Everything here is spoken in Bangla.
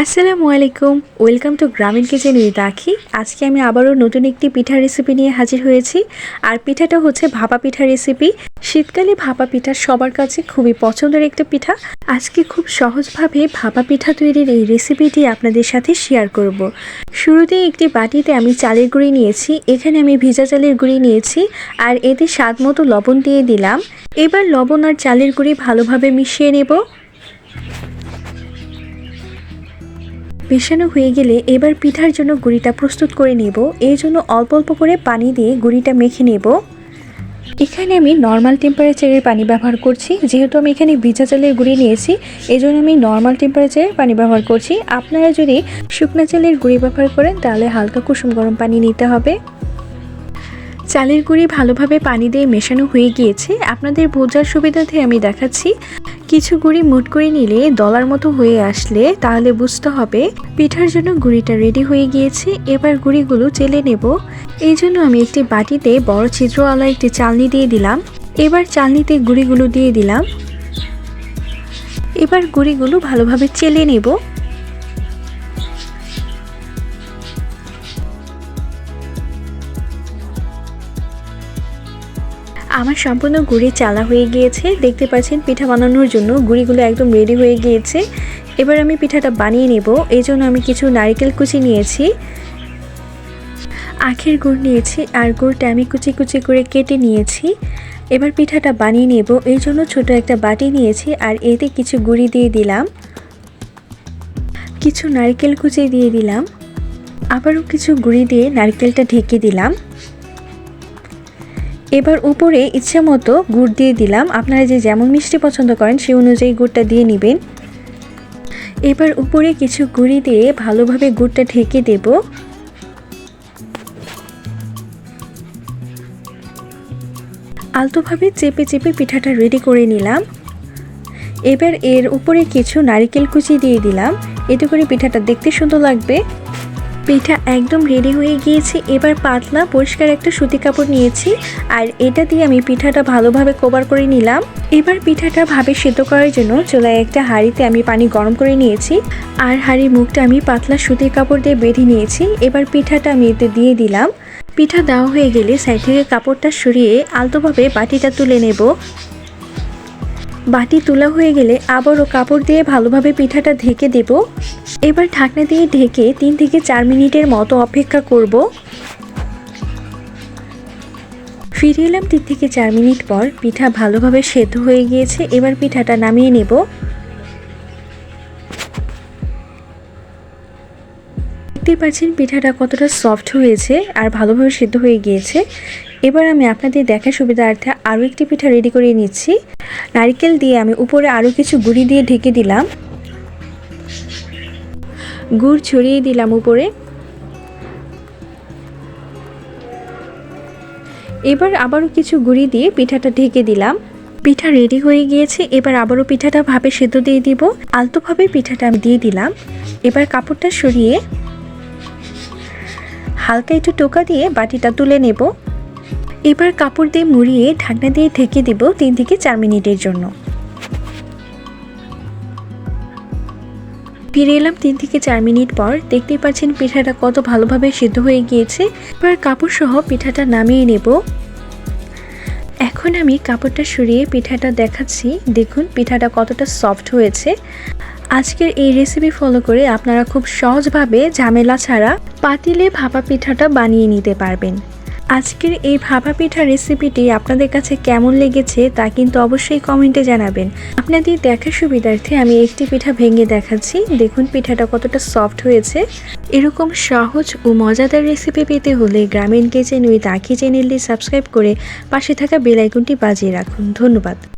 আসসালামু আলাইকুম, ওয়েলকাম টু গ্রামীণ কিচেন উইথ আখি। আজকে আমি আবারও নতুন একটি পিঠার রেসিপি নিয়ে হাজির হয়েছি। আর পিঠাটা হচ্ছে ভাপা পিঠা রেসিপি। শীতকালে ভাপা পিঠা সবার কাছে খুবই পছন্দের একটা পিঠা। আজকে খুব সহজভাবে ভাপা পিঠা তৈরির এই রেসিপিটি আপনাদের সাথে শেয়ার করব। শুরুতেই একটি বাটিতে আমি চালের গুঁড়ি নিয়েছি। এখানে আমি ভিজা চালের গুঁড়ি নিয়েছি আর এতে স্বাদ মতো লবণ দিয়ে দিলাম। এবার লবণ আর চালের গুঁড়ি ভালোভাবে মিশিয়ে নেব। মেশানো হয়ে গেলে এবার পিঠার জন্য গুঁড়িটা প্রস্তুত করে নেব। এই জন্য অল্প অল্প করে পানি দিয়ে গুঁড়িটা মেখে নেব। এখানে আমি নর্মাল টেম্পারেচারের পানি ব্যবহার করছি। যেহেতু আমি এখানে ভিজা চালের গুঁড়ি নিয়েছি, এই জন্য আমি নর্মাল টেম্পারেচারের পানি ব্যবহার করছি। আপনারা যদি শুকনো চালের গুঁড়ি ব্যবহার করেন তাহলে হালকা কুসুম গরম পানি নিতে হবে। চালের গুঁড়ি ভালোভাবে পানি দিয়ে মেশানো হয়ে গিয়েছে। আপনাদের বোঝার সুবিধার্থে আমি দেখাচ্ছি। কিছু গুঁড়ি মুট করে নিলে দলার মতো হয়ে আসলে তাহলে বুঝতে হবে পিঠার জন্য গুঁড়িটা রেডি হয়ে গিয়েছে। এবার গুঁড়িগুলো চেলে নেব। এই জন্য আমি একটি বাটিতে বড় ছিদ্রওয়ালা একটি চালনি দিয়ে দিলাম। এবার চালনিতে গুঁড়িগুলো দিয়ে দিলাম। এবার গুঁড়িগুলো ভালোভাবে চেলে নেব। আমার সম্পূর্ণ গুঁড়ি চালা হয়ে গিয়েছে। দেখতে পাচ্ছেন পিঠা বানানোর জন্য গুঁড়িগুলো একদম রেডি হয়ে গিয়েছে। এবার আমি পিঠাটা বানিয়ে নেব। এই জন্য আমি কিছু নারকেল কুচি নিয়েছি, আখের গুড় নিয়েছি আর গুড়টা আমি কুচি কুচি করে কেটে নিয়েছি। এবার পিঠাটা বানিয়ে নেব। এই জন্য ছোট একটা বাটি নিয়েছি আর এতে কিছু গুঁড়ি দিয়ে দিলাম, কিছু নারকেল কুচি দিয়ে দিলাম, আবারও কিছু গুঁড়ি দিয়ে নারকেলটা ঢেকে দিলাম। এবার উপরে ইচ্ছা মতো গুড় দিয়ে দিলাম। আপনারা যে যেমন মিষ্টি পছন্দ করেন সেই অনুযায়ী গুড়টা দিয়ে নেবেন। এবার উপরে কিছু গুঁড়ি দিয়ে ভালোভাবে গুড়টা ঢেকে দেব। আলতোভাবে চেপে চেপে পিঠাটা রেডি করে নিলাম। এবার এর উপরে কিছু নারকেল কুচি দিয়ে দিলাম। এতে করে পিঠাটা দেখতে সুন্দর লাগবে। পিঠা একদম রেডি হয়ে গিয়েছে। এবার পাতলা পরিষ্কার একটা সুতি কাপড় নিয়েছি আর এটা দিয়ে আমি পিঠাটা ভালোভাবে কভার করে নিলাম। এবার পিঠাটা ভাবে সিদ্ধ করার জন্য চুলায় একটা হাঁড়িতে আমি পানি গরম করে নিয়েছি আর হাঁড়ির মুখটা আমি পাতলা সুতির কাপড় দিয়ে বেঁধে নিয়েছি। এবার পিঠাটা আমি এতে দিয়ে দিলাম। পিঠা দেওয়া হয়ে গেলে সাইড থেকে কাপড়টা সরিয়ে আলতোভাবে বাটিটা তুলে নেব। বাটি তোলা হয়ে গেলে আবারও কাপড় দিয়ে ভালোভাবে পিঠাটা ঢেকে দেব। এবার ঢাকনা দিয়ে ঢেকে 3 থেকে 4 মিনিটের মতো অপেক্ষা করব। ফিরে এলাম 3 থেকে 4 মিনিট পর। পিঠা ভালোভাবে সেদ্ধ হয়ে গিয়েছে। এবার পিঠাটা নামিয়ে নেব। দেখতে পাচ্ছেন পিঠাটা কতটা সফট হয়েছে আর ভালোভাবে সেদ্ধ হয়ে গিয়েছে। এবার আমি আপনাদের দেখার সুবিধার্থে আরও একটি পিঠা রেডি করে নিচ্ছি। নারকেল দিয়ে আমি উপরে আরও কিছু গুঁড়ি দিয়ে ঢেকে দিলাম, গুড় ছড়িয়ে দিলাম উপরে। এবার আবারও কিছু গুঁড়ি দিয়ে পিঠাটা ঢেকে দিলাম। পিঠা রেডি হয়ে গিয়েছে। এবার আবারও পিঠাটা ভাপে সেদ্ধ দিয়ে দিব। আলতোভাবে পিঠাটা আমি দিয়ে দিলাম। এবার কাপড়টা সরিয়ে হালকা একটু টোকা দিয়ে বাটিটা তুলে নেব। এবার কাপড় দিয়ে মুড়িয়ে ঢাকনা দিয়ে ঢেকে দেব 3 থেকে 4 মিনিটের জন্য। ফিরে এলাম 3 থেকে 4 মিনিট পর। দেখতেই পাচ্ছেন পিঠাটা কত ভালোভাবে সিদ্ধ হয়ে গিয়েছে। এবার কাপড় সহ পিঠাটা নামিয়ে নেব। এখন আমি কাপড়টা সরিয়ে পিঠাটা দেখাচ্ছি। দেখুন পিঠাটা কতটা সফট হয়েছে। আজকের এই রেসিপি ফলো করে আপনারা খুব সহজভাবে ঝামেলা ছাড়া পাতিলে ভাপা পিঠাটা বানিয়ে নিতে পারবেন। আজকের এই ভাপা পিঠা রেসিপিটি আপনাদের কাছে কেমন লেগেছে তা কিন্তু অবশ্যই কমেন্টে জানাবেন। আপনাদের দেখার সুবিধার্থে আমি একটি পিঠা ভেঙে দেখাচ্ছি। দেখুন পিঠাটা কতটা সফট হয়েছে। এরকম সহজ ও মজাদার রেসিপি পেতে হলে গ্রামীণ কিচেন উইথ আখি চ্যানেলটি সাবস্ক্রাইব করে পাশে থাকা বেল আইকনটি বাজিয়ে রাখুন। ধন্যবাদ।